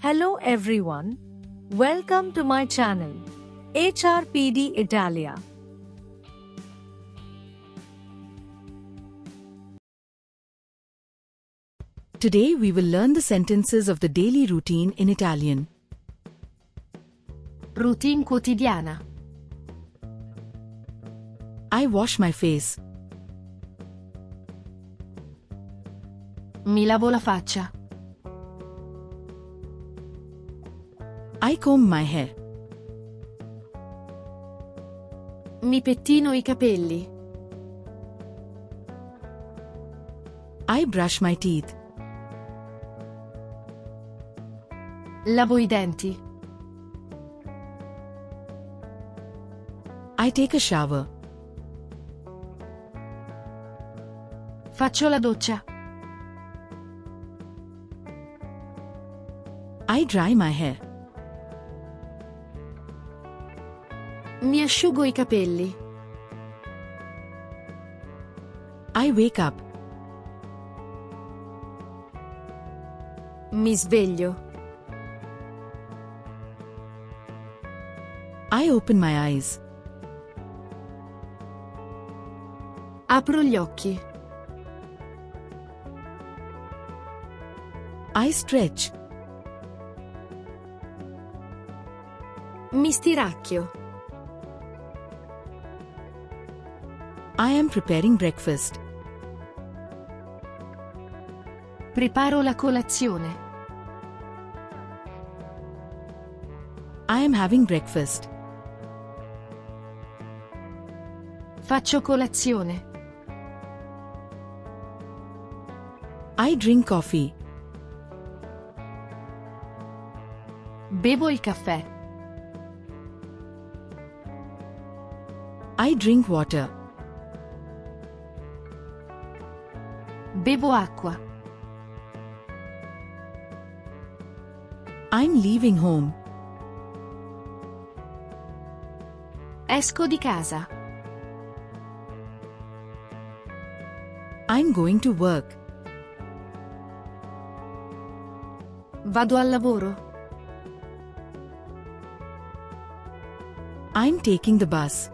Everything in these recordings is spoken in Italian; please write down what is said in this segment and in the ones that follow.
Hello everyone. Welcome to my channel, HRPD Italia. Today we will learn the sentences of the daily routine in Italian. Routine quotidiana. I wash my face. Mi lavo la faccia. I comb my hair. Mi pettino i capelli. I brush my teeth. Lavo i denti. I take a shower. Faccio la doccia. I dry my hair. Mi asciugo i capelli. I wake up. Mi sveglio. I open my eyes. Apro gli occhi. I stretch. Mi stiracchio. I am preparing breakfast. Preparo la colazione. I am having breakfast. Faccio colazione. I drink coffee. Bevo il caffè. I drink water. Bevo acqua. I'm leaving home. Esco di casa. I'm going to work. Vado al lavoro. I'm taking the bus.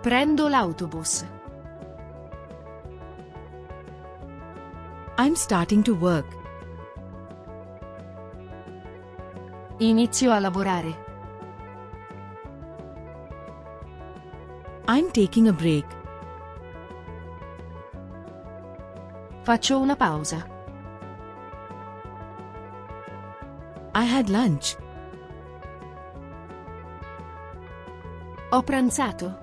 Prendo l'autobus. I'm starting to work. Inizio a lavorare. I'm taking a break. Faccio una pausa. I had lunch. Ho pranzato.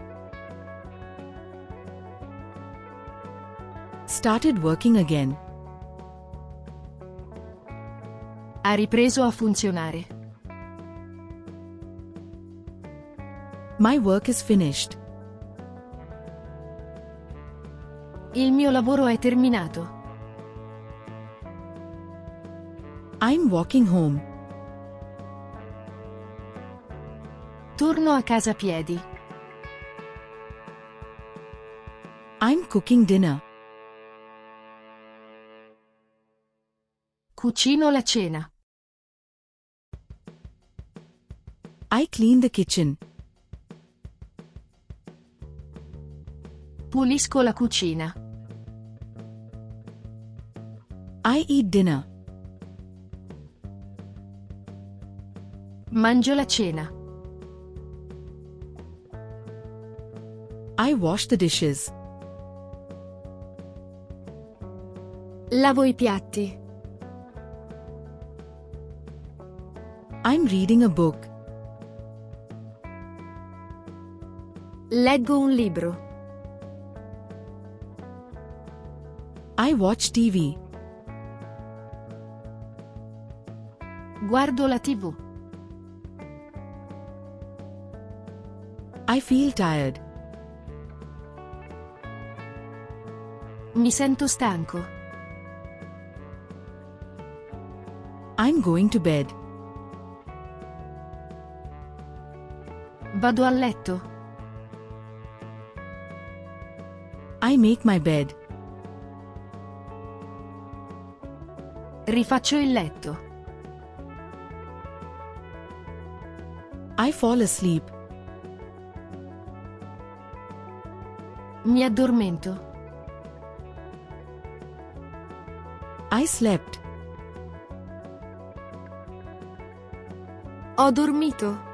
Started working again. Ha ripreso a funzionare. My work is finished. Il mio lavoro è terminato. I'm walking home. Torno a casa a piedi. I'm cooking dinner. Cucino la cena. I clean the kitchen. Pulisco la cucina. I eat dinner. Mangio la cena. I wash the dishes. Lavo i piatti. I'm reading a book. Leggo un libro. I watch TV. Guardo la TV. I feel tired. Mi sento stanco. I'm going to bed. Vado a letto. I make my bed. Rifaccio il letto. I fall asleep. Mi addormento. I slept. Ho dormito.